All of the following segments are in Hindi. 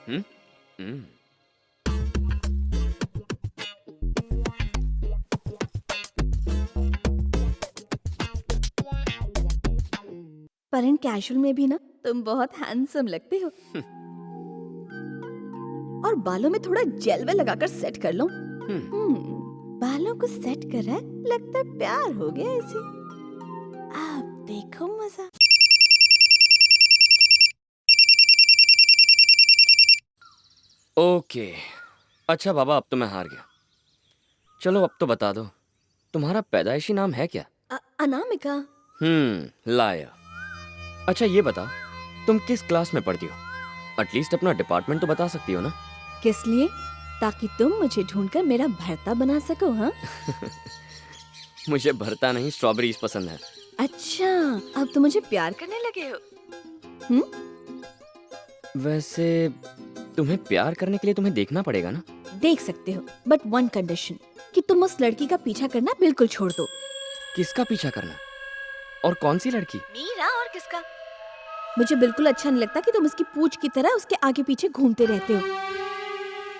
हम्म हम्म। पर इन कैजुअल में भी ना तुम बहुत हैंडसम लगते हो। और बालों में थोड़ा जेल वेल लगाकर सेट कर लो। बालों को सेट कर रहा है, लगता है प्यार हो गया इसे। आप देखो मजा। ओके, अच्छा बाबा, अब तो मैं हार गया। चलो अब तो बता दो, तुम्हारा पैदाइशी नाम है क्या? अनामिका। लाया। अच्छा ये बता, तुम किस क्लास में पढ़ती हो? एटलीस्ट अपना डिपार्टमेंट तो बता सकती हो ना? किस लिए? ताकि तुम मुझे ढूंढकर मेरा भरता बना सको। हाँ मुझे भरता नहीं, स्ट्रॉबेरीज पसंद है। अच्छा, अब तो मुझे प्यार करने लगे हो। वैसे तुम्हें प्यार करने के लिए तुम्हें देखना पड़ेगा ना? देख सकते हो, बट वन कंडीशन, कि तुम उस लड़की का पीछा करना बिल्कुल छोड़ दो। किसका पीछा करना? और कौन सी लड़की? मीरा, और किसका? मुझे बिल्कुल अच्छा नहीं लगता कि तुम उसकी पूंछ की तरह उसके आगे पीछे घूमते रहते हो।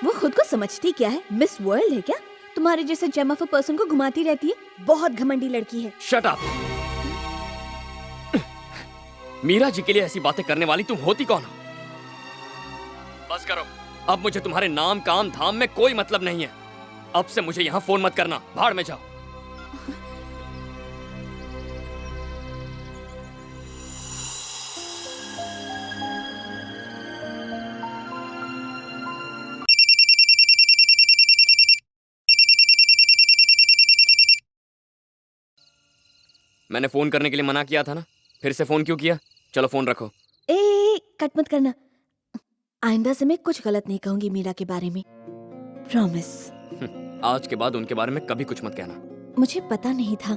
वो खुद को समझती क्या है? मिस वर्ल्ड है क्या? तुम्हारे जैसे जेम ऑफ अ पर्सन को घुमाती रहती है। बहुत घमंडी लड़की है। Shut up. मीरा जी के लिए ऐसी बातें करने वाली तुम होती कौन हो? बस करो, अब मुझे तुम्हारे नाम काम धाम में कोई मतलब नहीं है। अब से मुझे यहाँ फोन मत करना, भाड़ में जाओ। मैंने फोन करने के लिए मना किया था ना, फिर से फोन क्यों किया? चलो फोन रखो। कट मत करना। आइंदा से मैं कुछ गलत नहीं कहूंगी मीरा के बारे में, प्रॉमिस। आज के बाद उनके बारे में कभी कुछ मत कहना। मुझे पता नहीं था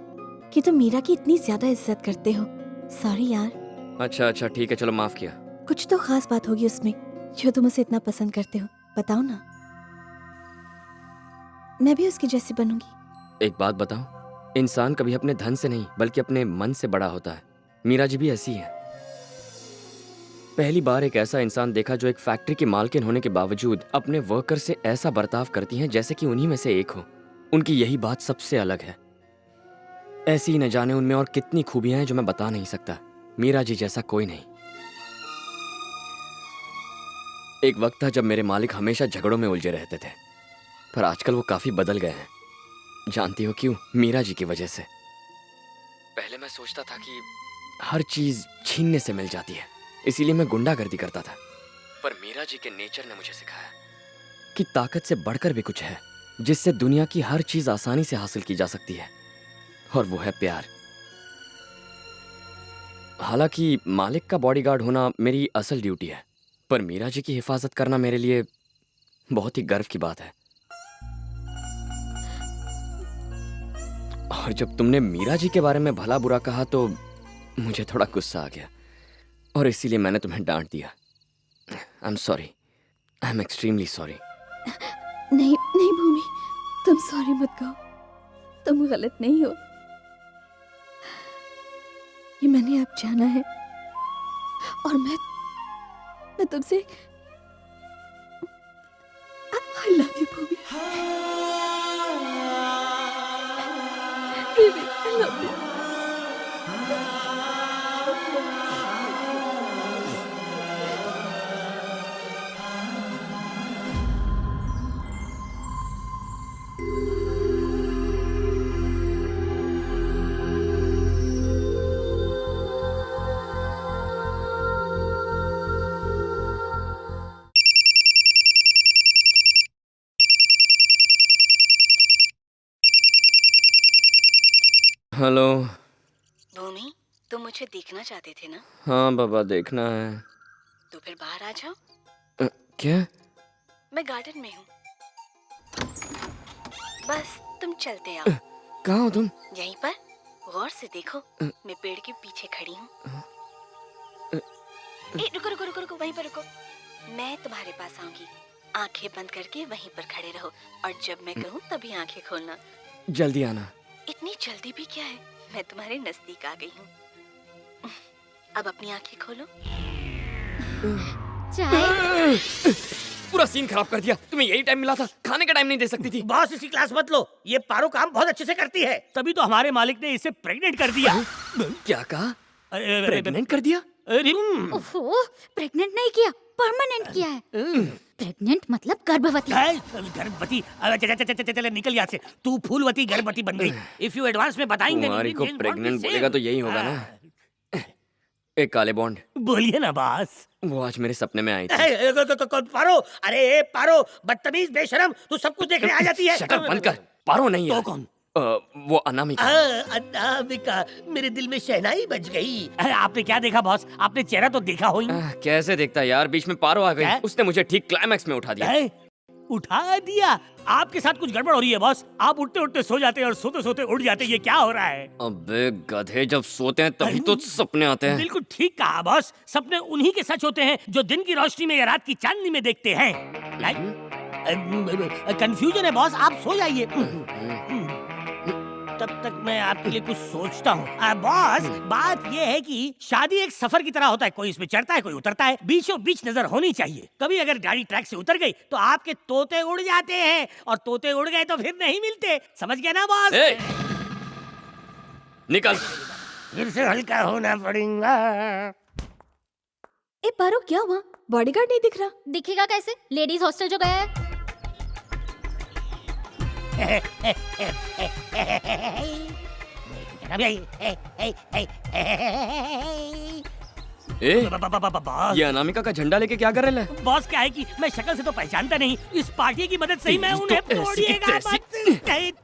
कि तुम मीरा की इतनी ज्यादा इज्जत करते हो। सॉरी यार। अच्छा अच्छा ठीक है, चलो माफ किया। कुछ तो खास बात होगी उसमें जो तुम उसे इतना पसंद करते हो। बताओ ना, मैं भी उसकी जैसी बनूंगी। एक बात बताओ, इंसान कभी अपने धन से नहीं बल्कि अपने मन से बड़ा होता है। मीरा जी भी ऐसी है। पहली बार एक ऐसा इंसान देखा जो एक फैक्ट्री की मालकिन होने के बावजूद अपने वर्कर से ऐसा बर्ताव करती हैं जैसे कि उन्हीं में से एक हो। उनकी यही बात सबसे अलग है। ऐसी ही न जाने उनमें और कितनी खूबियां हैं जो मैं बता नहीं सकता। मीरा जी जैसा कोई नहीं। एक वक्त था जब मेरे मालिक हमेशा झगड़ों में उलझे रहते थे, पर आजकल वो काफी बदल गए हैं। जानती हो क्यों? मीरा जी की वजह से। पहले मैं सोचता था कि हर चीज छीनने से मिल जाती है, इसीलिए मैं गुंडागर्दी करता था। पर मीरा जी के नेचर ने मुझे सिखाया कि ताकत से बढ़कर भी कुछ है जिससे दुनिया की हर चीज आसानी से हासिल की जा सकती है, और वो है प्यार। हालांकि मालिक का बॉडीगार्ड होना मेरी असल ड्यूटी है, पर मीरा जी की हिफाजत करना मेरे लिए बहुत ही गर्व की बात है। और जब तुमने मीरा जी के बारे में भला बुरा कहा तो मुझे थोड़ा गुस्सा आ गया, और इसीलिए मैंने तुम्हें डांट दिया। I am sorry, I am extremely sorry. नहीं नहीं भूमि, तुम सॉरी मत कहो। तुम गलत नहीं हो, ये मैंने अब जाना है। और मैं तुमसे I love you Bhumi. Really, I love you. Hello. Bhumi, तुम मुझे देखना चाहते थे ना? हाँ बाबा, देखना है। तो फिर बाहर आ जाओ। क्या? मैं गार्डन में हूँ, बस तुम चलते आओ। कहाँ हो तुम? यहीं पर, गौर से देखो। मैं पेड़ के पीछे खड़ी हूँ। रुको रुको रुको रुको, वहीं पर रुको। मैं तुम्हारे पास आऊंगी। आंखें बंद करके वहीं पर खड़े रहो, और जब मैं कहूँ तभी आंखें खोलना। जल्दी आना। इतनी जल्दी भी क्या है, मैं तुम्हारे नजदीक आ गई हूँ। अब अपनी आंखें खोलो। चाय। पूरा सीन खराब कर दिया। तुम्हें यही टाइम मिला था, खाने का टाइम नहीं दे सकती थी। बॉस इसकी क्लास मत लो, ये पारो काम बहुत अच्छे से करती है, तभी तो हमारे मालिक ने इसे प्रेग्नेंट कर दिया। क्या कहा? अरे, प्रेग्नेंट कर दिया? अरे, ओहो, प्रेग्नेंट नहीं किया, परमानेंट किया है। प्रेग्नेंट मतलब गर्भवती। गर्भवती। चल निकल यहाँ से, तू फूलवती गर्भवती बन गई। इफ यू एडवांस में बताएंगे कुमारी को प्रेग्नेंट बोलेगा तो यही होगा ना। एक काले बॉन्ड, बोलिए ना बॉस। वो आज मेरे सपने में आई थी। पारो, अरे पारो, बदतमीज बेशरम, तू सब कुछ देखने आ जाती है। शटर बंद कर। पारो नहीं है। तो कौन? वो अनामिका। अनामिका, मेरे दिल में शहनाई बज गई। आपने क्या देखा बॉस? आपने चेहरा तो देखा हो ही। कैसे देखता यार, बीच में पारो आ गई, उसने मुझे ठीक क्लाइमैक्स में उठा दिया। उठा दिया? आपके साथ कुछ गड़बड़ हो रही है बॉस। आप उठते उठते सो जाते हैं और सोते सोते उठ जाते हैं, ये क्या हो रहा है? अबे गधे, जब सोते हैं तभी तो सपने आते हैं। बिल्कुल ठीक कहा बॉस, सपने उन्हीं के सच होते हैं जो दिन की रोशनी में या रात की चांदनी में देखते हैं। कंफ्यूजन है बॉस, आप सो जाइए। तब तक मैं आपके लिए कुछ सोचता हूँ। बॉस, बात ये है कि शादी एक सफर की तरह होता है, कोई इसमें चढ़ता है कोई उतरता है, बीचों बीच नजर होनी चाहिए। कभी अगर गाड़ी ट्रैक से उतर गई तो आपके तोते उड़ जाते हैं, और तोते उड़ गए तो फिर नहीं मिलते। समझ गया ना बॉस? निकल। फिर से हल्का होना पड़ेगा। ए पारो, क्या हुआ? बॉडीगार्ड नहीं दिख रहा। दिखेगा कैसे? लेडीज हॉस्टल जो गया है। ये अनामिका का झंडा लेके क्या कर रहे हैं? बॉस, क्या है कि मैं शक्ल से तो पहचानता नहीं, इस पार्टी की मदद से ही मैं उन्हें तोड़िएगा मत।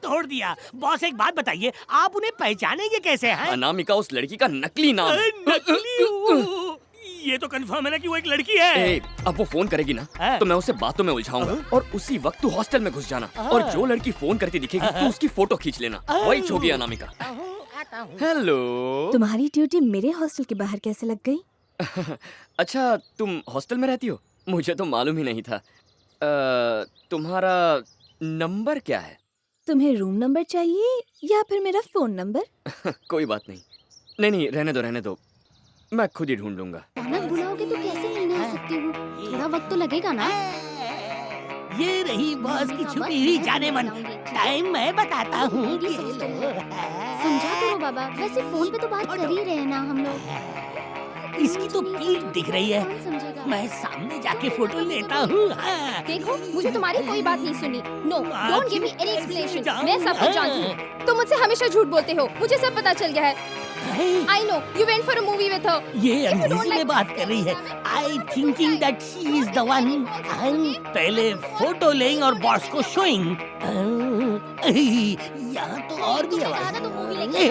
तोड़ दिया। बॉस एक बात बताइए, आप उन्हें पहचानेंगे कैसे हैं? अनामिका उस लड़की का नकली नाम है। नकली? ये तो कंफर्म है ना कि वो एक लड़की है। अब वो फोन करेगी ना तो मैं उसे बातों में उलझाऊंगा, और उसी वक्त तू हॉस्टल में घुस जाना, और जो लड़की फोन करती दिखेगी तू उसकी फोटो खींच लेना। वही होगी अनामिका। हेलो। तुम्हारी ड्यूटी मेरे हॉस्टल के बाहर कैसे लग गई? अच्छा, तुम हॉस्टल में रहती हो? मुझे तो मालूम ही नहीं था। तुम्हारा नंबर क्या है? तुम्हें रूम नंबर चाहिए या फिर मेरा फोन नंबर? कोई बात नहीं। नहीं, रहने दो, मैं खुद ही ढूंढ लूंगा। अचानक बुलाओगे तो कैसे मिलने आ सकती हूँ? थोड़ा वक्त तो लगेगा ना। ये रही बॉस की छुपी हुई जाने मन। टाइम मैं बताता हूँ। समझा करो बाबा, वैसे फोन पे तो बात कर ही रहे हैं ना हम लोग। इसकी तो पीठ दिख रही है, कौन समझेगा? मैं सामने जाके फोटो लेता हूँ। देखो, मुझे तुम्हारी कोई बात नहीं सुनी। No, don't give me any explanation. मैं सब कुछ जानती हूँ। तुम मुझसे हमेशा झूठ बोलते हो, मुझे सब पता चल गया है। I know, you went for a movie with her. ये अंग्रेजी में बात कर रही है। I thinking that she is the one. पहले फोटो लेंगे और बॉस को शोइंग। यहाँ तो और भी आवाज। तो मूवी लेके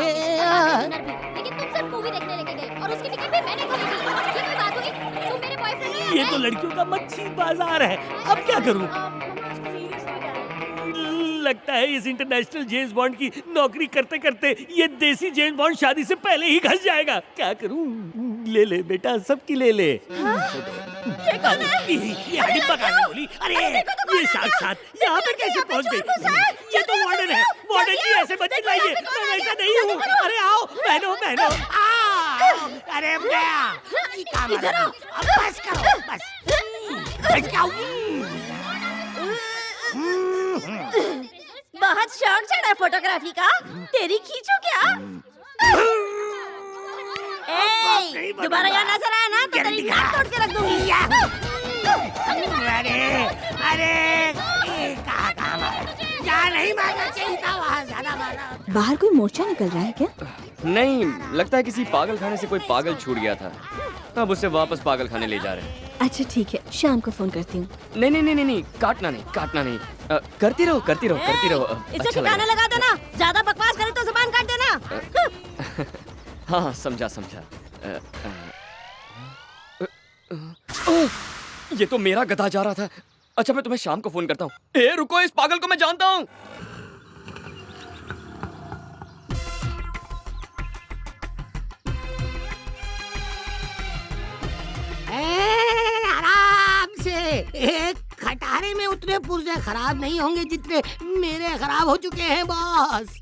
लेकिन तुम सिर्फ मूवी देखने लेके गए और उसकी टिकट भी मैंने खरीदी। ये कोई बात हुई? तुम मेरे बॉयफ्रेंड हो या ये तो लड़कियों का मच्छी बाजार है। अब क्या करूँ? लगता है इस इंटरनेशनल जेम्स बॉन्ड की नौकरी करते करते ये देसी जेम्स बॉन्ड शादी से पहले ही घस जाएगा। क्या करूं? ले ले बेटा, सबकी ले ले। ये कौन है? ये हडिब्बा कहाँ से बोली? अरे ये साथ यहाँ पे कैसे पहुँच गई? ये तो वार्डन है। वार्डन जी, ऐसे बच्चे लाइए, मैं ऐसा नहीं हूँ। अरे आओ बहनों। अरे गया। अब बस करो, बस जाओ। बहुत शौक चढ़ा फोटोग्राफी का, तेरी खींचो क्या? दोबारा यहाँ नजर आया ना तो तेरी नाक तोड़ के रख दूंगी। अरे कहाँ मारा? यहाँ नहीं मारना चाहिए था, वहाँ ज्यादा मारा। बाहर कोई मोर्चा निकल रहा है क्या? नहीं, लगता है किसी पागल खाने से कोई पागल छूट गया था, अब उसे वापस पागल खाने ले जा रहे हैं। अच्छा ठीक है, शाम को फोन करती हूँ। नहीं, काटना नहीं। करती रहो। इसे अच्छा ठिकाना लगा देना, ज्यादा बकवास करे तो जुबान काट देना। हाँ, समझा। ये तो मेरा गधा जा रहा था। अच्छा, मैं तुम्हें शाम को फोन करता हूँ। रुको, इस पागल को मैं जानता हूँ। आराम से। खटारे में उतने पुर्जे खराब नहीं होंगे जितने मेरे खराब हो चुके हैं बॉस।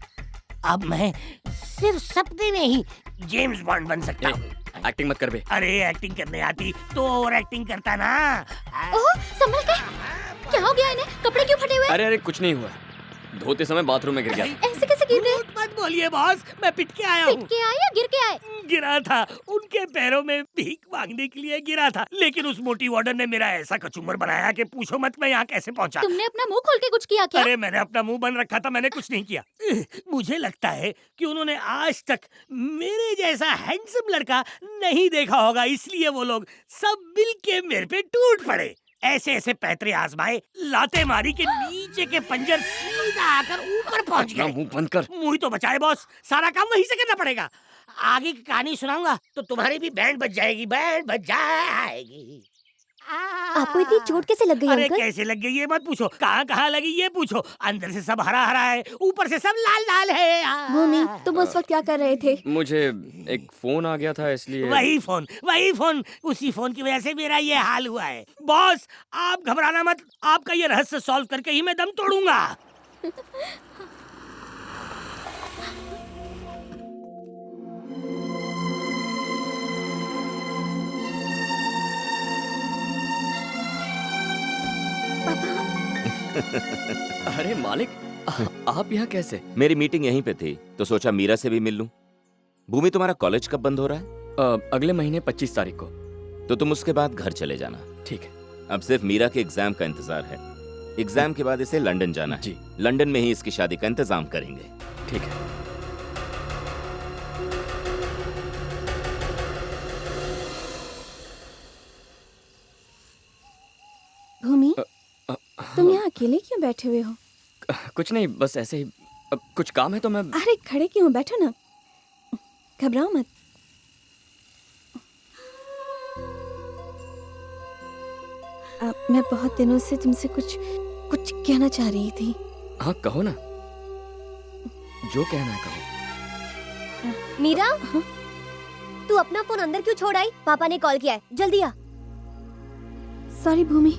अब मैं सिर्फ सपने में ही जेम्स बॉन्ड बन सकता हूँ। एक्टिंग मत कर बे। अरे एक्टिंग करने आती तो और एक्टिंग करता ना। ओह, संभल के। क्या हो गया इन्हें? कपड़े क्यों फटे हुए? अरे अरे कुछ नहीं हुआ, धोते समय बाथरूम में गिर गया। ऐसे कैसे गिर गए? झूठ मत बोलिए बॉस, मैं पिट के आया पिट हूँ। के आए या गिर के आए? गिरा था, उनके पैरों में भीख मांगने के लिए गिरा था, लेकिन उस मोटी वार्डन ने मेरा ऐसा कचूमर बनाया कि पूछो मत मैं यहाँ कैसे पहुँचा। तुमने अपना मुंह खोल के कुछ किया क्या? अरे मैंने अपना मुंह बंद रखा था, मैंने कुछ नहीं किया। मुझे लगता है कि उन्होंने आज तक मेरे जैसा हैंडसम लड़का नहीं देखा होगा, इसलिए वो लोग सब मिल के मेरे पे टूट पड़े। ऐसे ऐसे पैतरे आजमाए, लाते मारी के नीचे के पंजर सीधा आकर ऊपर पहुंच अपना गए। मुंह बंद कर। मुंह तो बचाए बॉस, सारा काम वहीं से करना पड़ेगा। आगे की कहानी सुनाऊंगा तो तुम्हारी भी बैंड बज जाएगी, बैंड बज जाएगी। आपको इतनी चोट कैसे लग गई अरे अंकल? कैसे लग गई ये मत पूछो, कहाँ कहाँ लगी ये पूछो। अंदर से सब हरा हरा है, ऊपर से सब लाल लाल है। भूमि, तुम उस वक्त क्या कर रहे थे? मुझे एक फोन आ गया था इसलिए। वही फोन, उसी फोन की वजह से मेरा ये हाल हुआ है। बॉस आप घबराना मत, आपका ये रहस्य सॉल्व करके ही मैं दम तोड़ूंगा। अरे मालिक, आप यहाँ कैसे? मेरी मीटिंग यहीं पे थी तो सोचा मीरा से भी मिल लूं। भूमि, तुम्हारा कॉलेज कब बंद हो रहा है? अगले महीने 25 तारीख को। तो तुम उसके बाद घर चले जाना। ठीक है। अब सिर्फ मीरा के एग्जाम का इंतजार है। एग्जाम के बाद इसे लंदन जाना है। जी। लंदन में ही इसकी शादी का इंतजाम करेंगे। ठीक है। भूमि, तुम यहाँ अकेले क्यों बैठे हुए हो? कुछ नहीं, बस ऐसे ही। कुछ काम है तो मैं। अरे खड़े क्यों, बैठो ना, घबराओ मत। मैं बहुत दिनों से तुमसे कुछ कहना चाह रही थी। हाँ कहो ना, जो कहना है कहो। मीरा, तू अपना फोन अंदर क्यों छोड़ आई? पापा ने कॉल किया है, जल्दी आ। सॉरी भूमि,